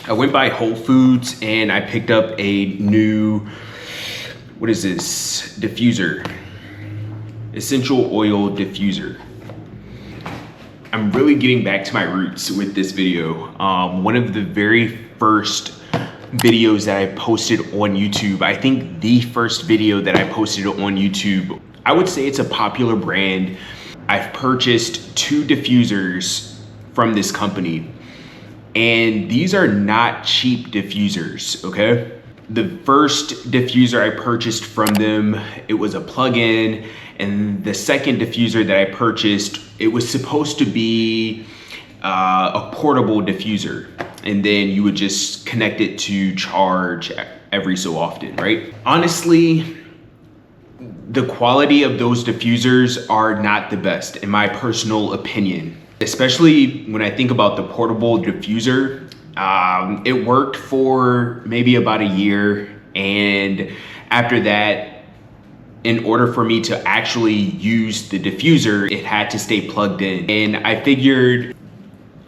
I went by Whole Foods and I picked up a new, what is this? Diffuser. Essential oil diffuser. I'm really getting back to my roots with this video. One of the very first videos that I posted on YouTube, I think the first video that I posted on YouTube, I would say it's a popular brand. I've purchased 2 diffusers from this company, and these are not cheap diffusers, okay? The first diffuser I purchased from them, it was a plug-in, and the second diffuser that I purchased, it was supposed to be a portable diffuser, and then you would just connect it to charge every so often, right? Honestly, the quality of those diffusers are not the best, in my personal opinion. Especially when I think about the portable diffuser, it worked for maybe about a year, and after that, in order for me to actually use the diffuser, it had to stay plugged in. And I figured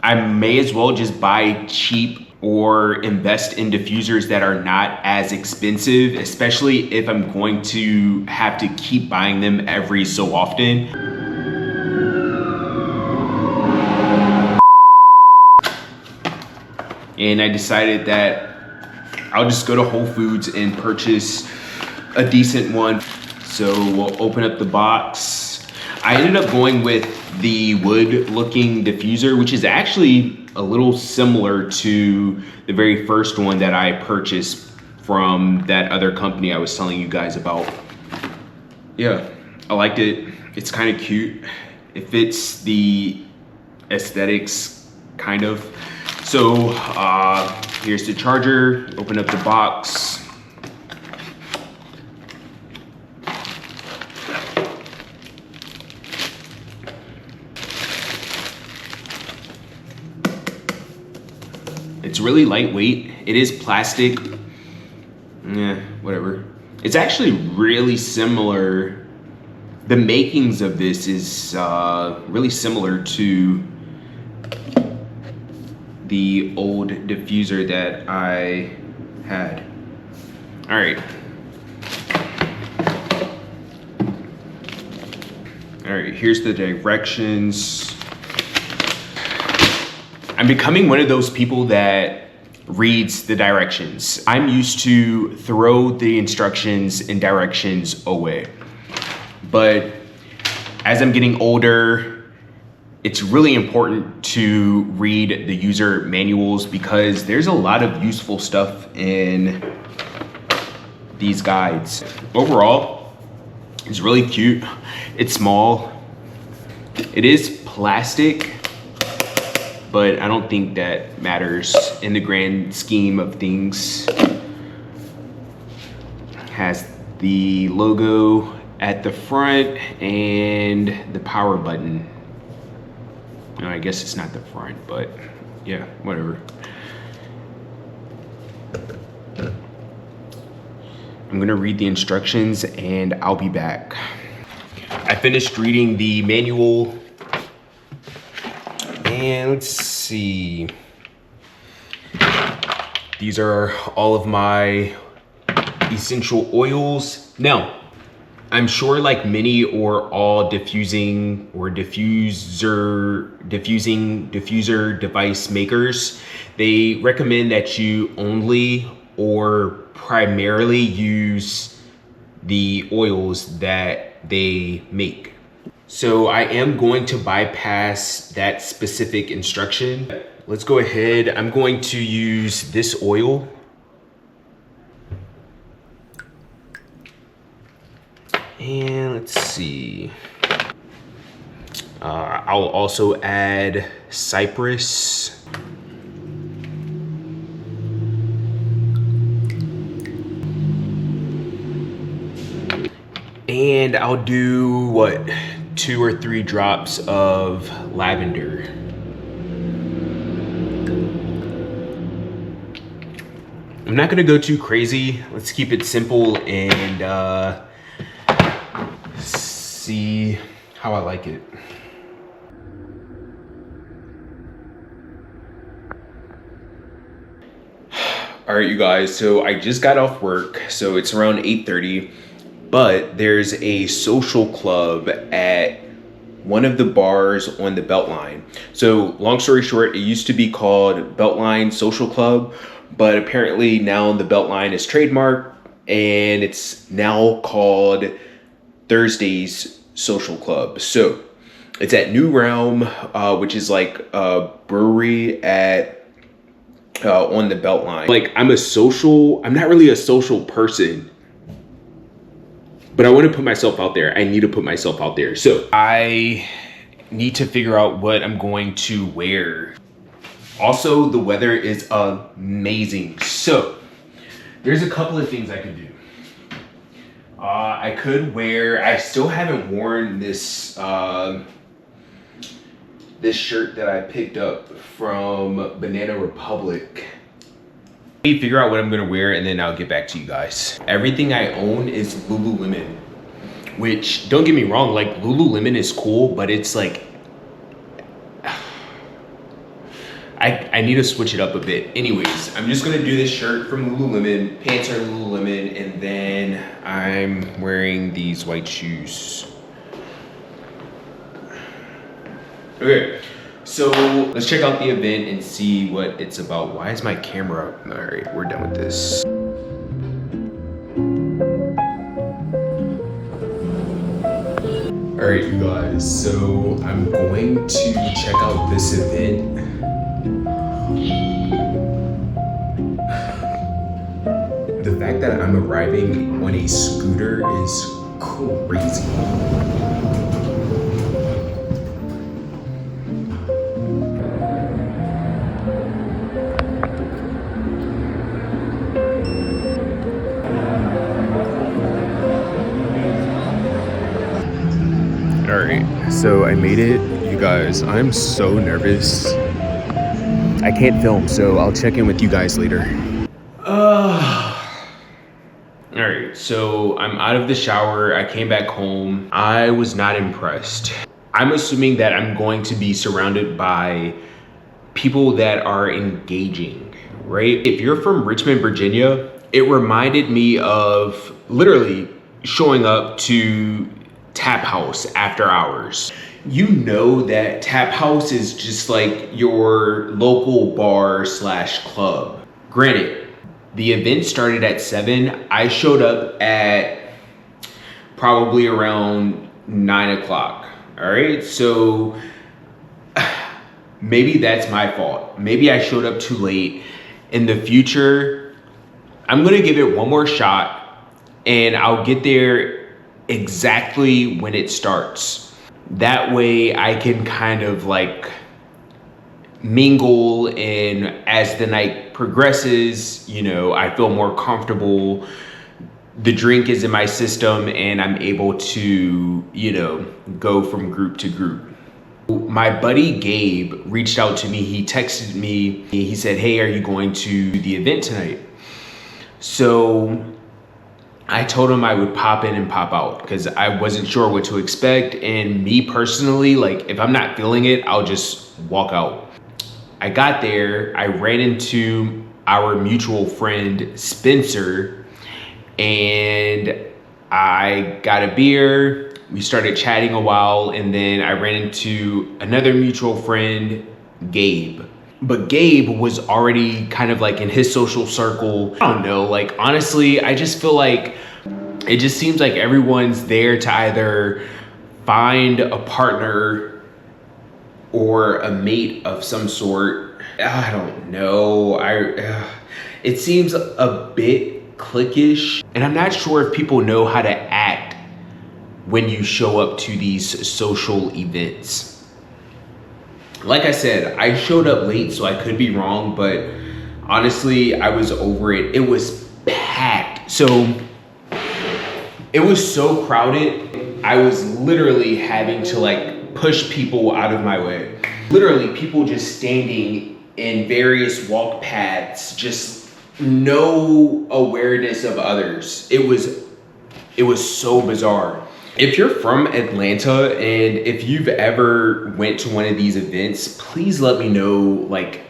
I may as well just buy cheap or invest in diffusers that are not as expensive, especially if I'm going to have to keep buying them every so often. And I decided that I'll just go to Whole Foods and purchase a decent one. So we'll open up the box. I ended up going with the wood looking diffuser, which is actually a little similar to the very first one that I purchased from that other company I was telling you guys about. Yeah, I liked it. It's kind of cute. It fits the aesthetics, kind of. So here's the charger. Open up the box. It's really lightweight. It is plastic. Yeah, whatever. It's actually really similar. The makings of this is really similar to the old diffuser that I had. All right. All right, here's the directions. I'm becoming one of those people that reads the directions. I'm used to throw the instructions and directions away. But as I'm getting older, it's really important to read the user manuals because there's a lot of useful stuff in these guides. Overall, it's really cute. It's small. It is plastic, but I don't think that matters in the grand scheme of things. Has the logo at the front and the power button. No, I guess it's not the front, but yeah, whatever. I'm gonna read the instructions and I'll be back. I finished reading the manual. And let's see. These are all of my essential oils. Now, I'm sure like many or all diffusing or diffuser device makers, they recommend that you only or primarily use the oils that they make. So I am going to bypass that specific instruction. Let's go ahead. I'm going to use this oil. And let's see. I'll also add cypress. And I'll do what? 2 or 3 drops of lavender. I'm not gonna go too crazy. Let's keep it simple and see how I like it. All right, you guys, so I just got off work, so it's around 8:30, but there's a social club at one of the bars on the Beltline. So long story short, it used to be called Beltline Social Club, but apparently now the Beltline is trademarked and it's now called Thursday's Social Club. So it's at New Realm, which is like a brewery at on the Beltline. Like I'm not really a social person, but I want to put myself out there. I need to put myself out there. So I need to figure out what I'm going to wear. Also, the weather is amazing. So there's a couple of things I could do. I could wear, I still haven't worn this, this shirt that I picked up from Banana Republic. Let me figure out what I'm gonna wear and then I'll get back to you guys. Everything I own is Lululemon, which don't get me wrong, like Lululemon is cool, but it's like, I need to switch it up a bit. Anyways, I'm just gonna do this shirt from Lululemon, pants are Lululemon, and then I'm wearing these white shoes. Okay, so let's check out the event and see what it's about. Why is my camera up? All right, we're done with this. All right, you guys, so I'm going to check out this event. The fact that I'm arriving on a scooter is crazy. All right, so I made it. You guys, I'm so nervous. I can't film, so I'll check in with you guys later. All right, so I'm out of the shower. I came back home. I was not impressed. I'm assuming that I'm going to be surrounded by people that are engaging, right? If you're from Richmond, Virginia, it reminded me of literally showing up to Tap House after hours. You know that Tap House is just like your local bar slash club. Granted, the event started at 7. I showed up at probably around 9 o'clock. All right, so maybe that's my fault. Maybe I showed up too late. In the future, I'm gonna give it one more shot and I'll get there exactly when it starts. That way I can kind of like mingle, and as the night progresses, you know, I feel more comfortable. The drink is in my system and I'm able to, you know, go from group to group. My buddy Gabe reached out to me. He texted me. He said, "Hey, are you going to the event tonight?" So I told him I would pop in and pop out because I wasn't sure what to expect. And me personally, like if I'm not feeling it, I'll just walk out. I got there, I ran into our mutual friend, Spencer, and I got a beer. We started chatting a while, and then I ran into another mutual friend, Gabe. But Gabe was already kind of like in his social circle. I don't know, like honestly, I just feel like it just seems like everyone's there to either find a partner or a mate of some sort. I don't know. It seems a bit cliquish, and I'm not sure if people know how to act when you show up to these social events. Like I said, I showed up late, so I could be wrong, but honestly, I was over it. It was packed. So it was so crowded. I was literally having to like push people out of my way. Literally people just standing in various walk paths, just no awareness of others. It was so bizarre. If you're from Atlanta and if you've ever went to one of these events, please let me know like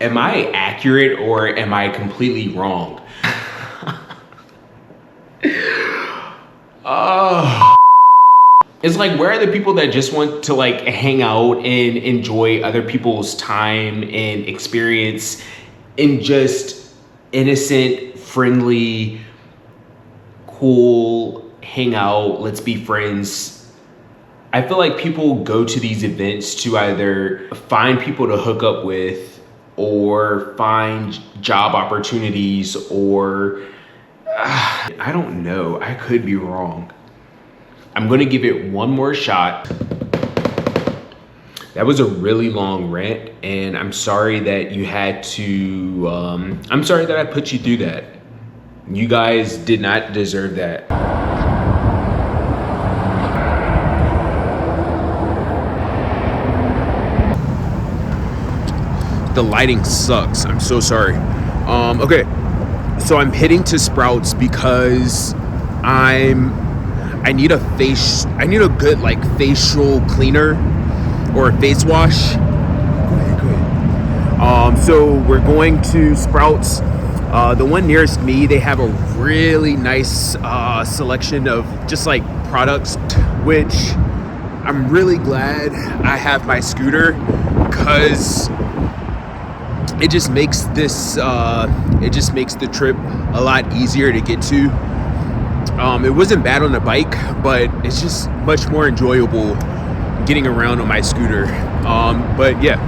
Am I accurate or am I completely wrong? Oh. It's like, where are the people that just want to like hang out and enjoy other people's time and experience in just innocent, friendly, cool, hang out, let's be friends? I feel like people go to these events to either find people to hook up with or find job opportunities or I don't know, I could be wrong. I'm gonna give it one more shot. That was a really long rant, and I'm sorry that you had to, I'm sorry that I put you through that. You guys did not deserve that. The lighting sucks, I'm so sorry. Okay, so I'm heading to Sprouts because I need a good like facial cleaner or a face wash. Go ahead. So we're going to Sprouts. The one nearest me, they have a really nice selection of just like products, which I'm really glad I have my scooter because it just makes the trip a lot easier to get to. It wasn't bad on the bike, but it's just much more enjoyable getting around on my scooter. But yeah,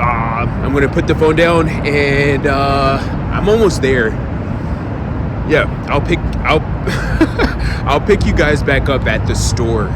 I'm gonna put the phone down and I'm almost there. Yeah, I'll pick you guys back up at the store.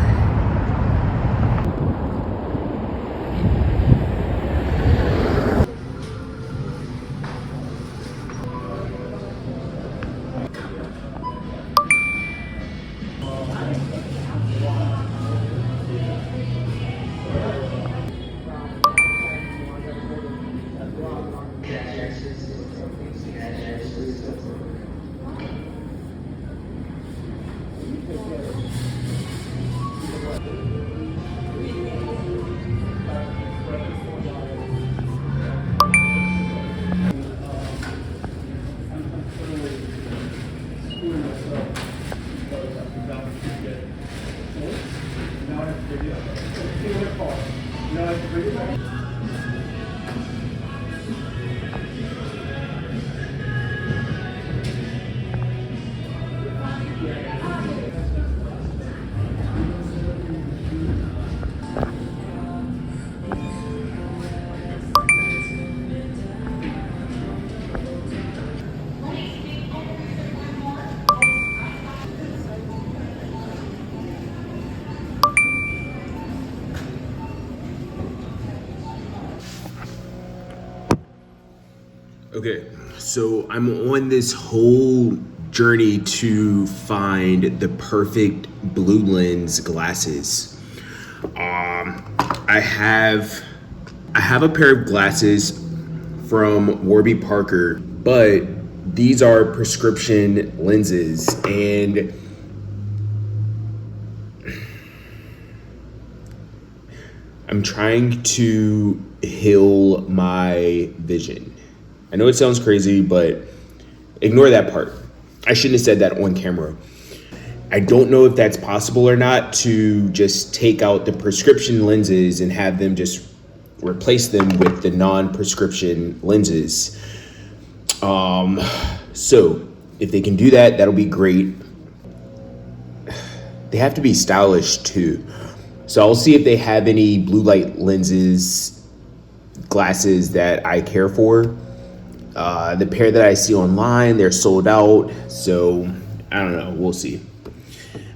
Okay, so I'm on this whole journey to find the perfect blue lens glasses. I have a pair of glasses from Warby Parker, but these are prescription lenses, and I'm trying to heal my vision. I know it sounds crazy, but ignore that part. I shouldn't have said that on camera. I don't know if that's possible or not, to just take out the prescription lenses and have them just replace them with the non-prescription lenses. So if they can do that, that'll be great. They have to be stylish too. So I'll see if they have any blue light lenses, glasses that I care for. The pair that I see online, they're sold out. So I don't know, we'll see.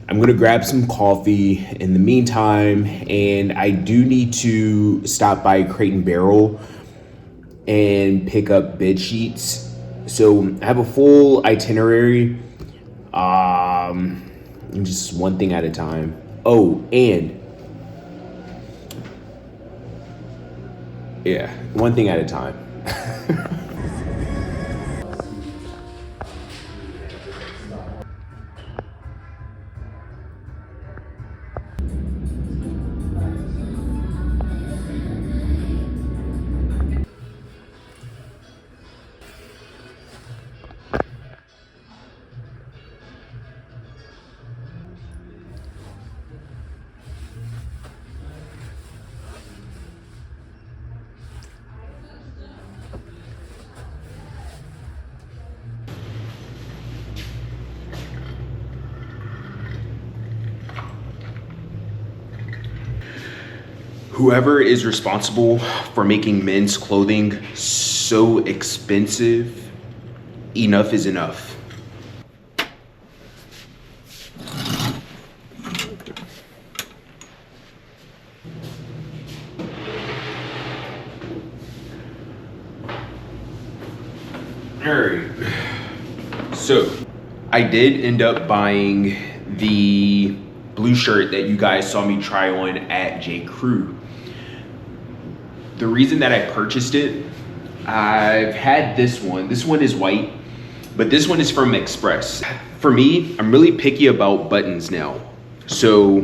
I'm gonna grab some coffee in the meantime, and I do need to stop by Crate and Barrel and pick up bed sheets. So I have a full itinerary, just one thing at a time. Oh, and yeah, one thing at a time. Whoever is responsible for making men's clothing so expensive, enough is enough. Alright, so I did end up buying the blue shirt that you guys saw me try on at J. Crew. The reason that I purchased it, I've had this one. This one is white, but this one is from Express. For me, I'm really picky about buttons now. So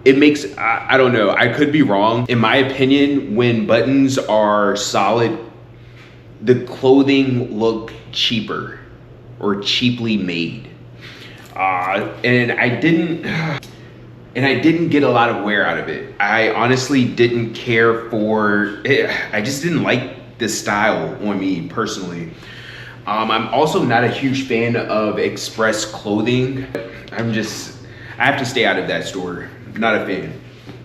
it makes, I don't know, I could be wrong. In my opinion, when buttons are solid, the clothing look cheaper or cheaply made. And I didn't get a lot of wear out of it. I honestly didn't care for it. I just didn't like the style on me personally. I'm also not a huge fan of Express clothing. I have to stay out of that store. Not a fan.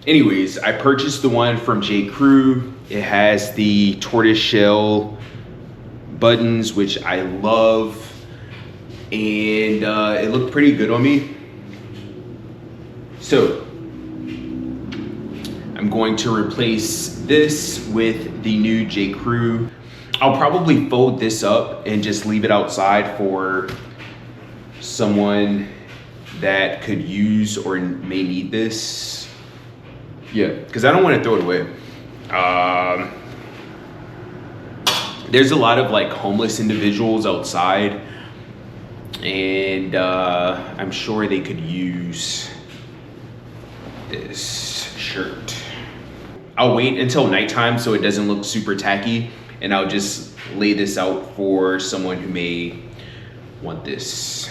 Anyways, I purchased the one from J. Crew. It has the tortoiseshell buttons, which I love, and it looked pretty good on me. So I'm going to replace this with the new J. Crew. I'll probably fold this up and just leave it outside for someone that could use or may need this. Yeah, because I don't want to throw it away. There's a lot of like homeless individuals outside, and I'm sure they could use this shirt. I'll wait until nighttime so it doesn't look super tacky, and I'll just lay this out for someone who may want this.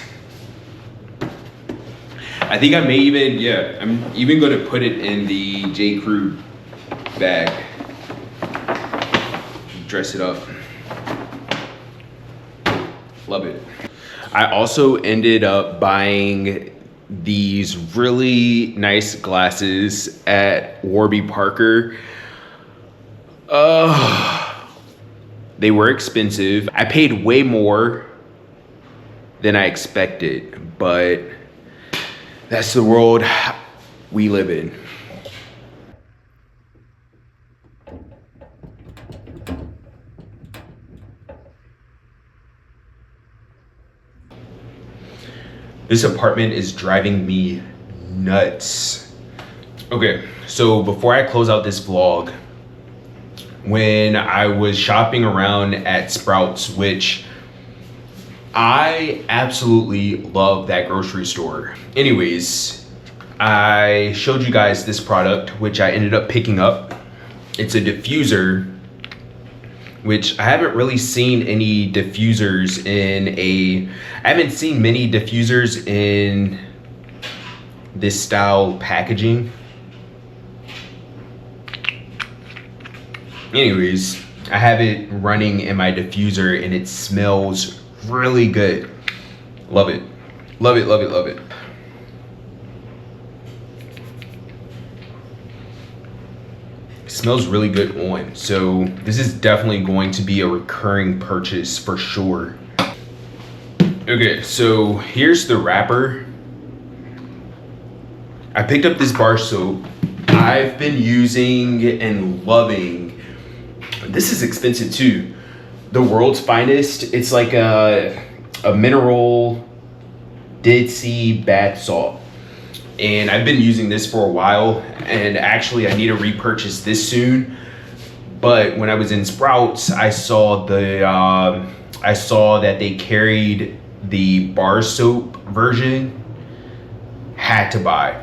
I think I may even, yeah, I'm even gonna put it in the J. Crew bag. Dress it up. Love it. I also ended up buying these really nice glasses at Warby Parker. They were expensive. I paid way more than I expected, but that's the world we live in. This apartment is driving me nuts. Okay, so before I close out this vlog, when I was shopping around at Sprouts, which I absolutely love that grocery store. Anyways, I showed you guys this product, which I ended up picking up. It's a diffuser, which I haven't really seen any diffusers I haven't seen many diffusers in this style packaging. Anyways, I have it running in my diffuser and it smells really good. Love it. Love it, love it, love it. It smells really good on. So this is definitely going to be a recurring purchase for sure. Okay, so here's the wrapper. I picked up this bar soap. I've been using and loving. This is expensive too. The World's Finest. It's like a mineral Dead Sea bath salt, and I've been using this for a while, and actually I need to repurchase this soon. But when I was in Sprouts, I saw that they carried the bar soap version. Had to buy.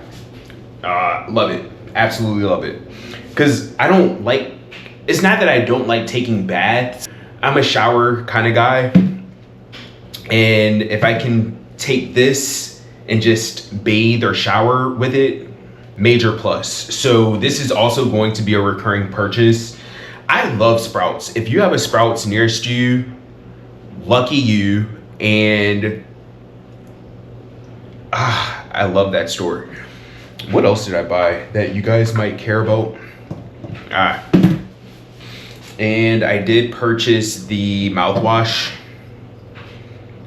Love it. Absolutely love it. Because it's not that I don't like taking baths. I'm a shower kind of guy, and if I can take this and just bathe or shower with it, major plus. So this is also going to be a recurring purchase. I love Sprouts. If you have a Sprouts nearest you, lucky you. And I love that store. What else did I buy that you guys might care about? And I did purchase the mouthwash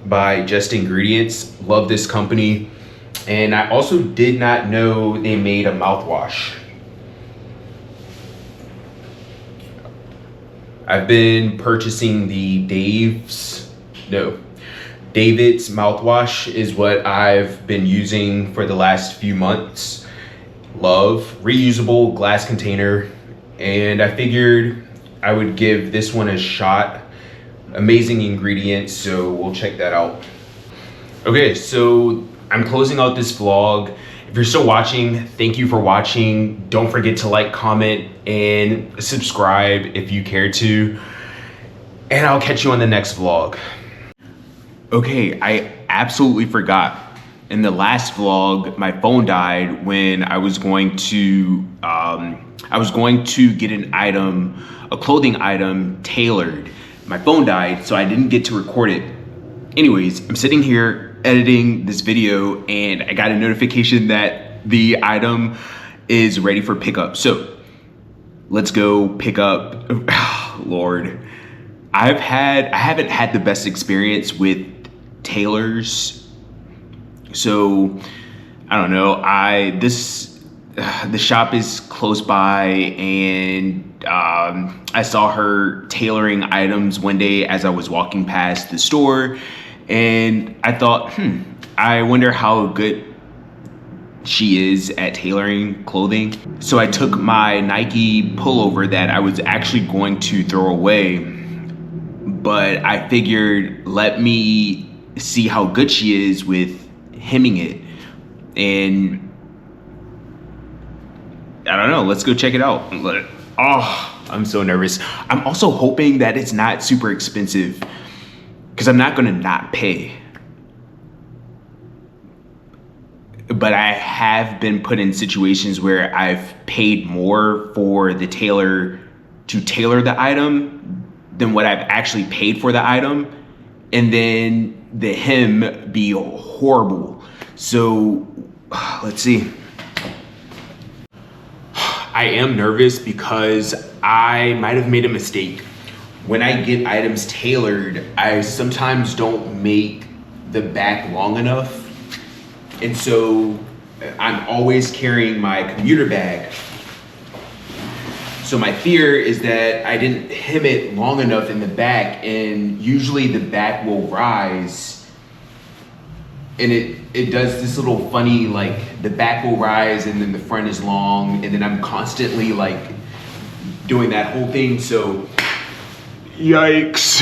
by Just Ingredients. Love this company. And I also did not know they made a mouthwash. I've been purchasing the David's mouthwash is what I've been using for the last few months. Love, reusable glass container, and I figured I would give this one a shot. Amazing ingredients, so we'll check that out. Okay, so I'm closing out this vlog. If you're still watching, thank you for watching. Don't forget to like, comment, and subscribe if you care to. And I'll catch you on the next vlog. Okay, I absolutely forgot. In the last vlog, my phone died when I was going to get an item, a clothing item tailored. My phone died, so I didn't get to record it. Anyways, I'm sitting here editing this video and I got a notification that the item is ready for pickup. So let's go pick up. Lord, I haven't had the best experience with tailors. So I don't know. The shop is close by, and I saw her tailoring items one day as I was walking past the store, and I thought, I wonder how good she is at tailoring clothing. So I took my Nike pullover that I was actually going to throw away, but I figured let me see how good she is with hemming it, and I don't know, let's go check it out. Oh, I'm so nervous. I'm also hoping that it's not super expensive because I'm not gonna not pay. But I have been put in situations where I've paid more for the tailor to tailor the item than what I've actually paid for the item, and then the hem be horrible. So let's see. I am nervous because I might have made a mistake. When I get items tailored, I sometimes don't make the back long enough. And so I'm always carrying my commuter bag. So my fear is that I didn't hem it long enough in the back, and usually the back will rise, and it does this little funny, like the back will rise and then the front is long, and then I'm constantly like doing that whole thing. So yikes.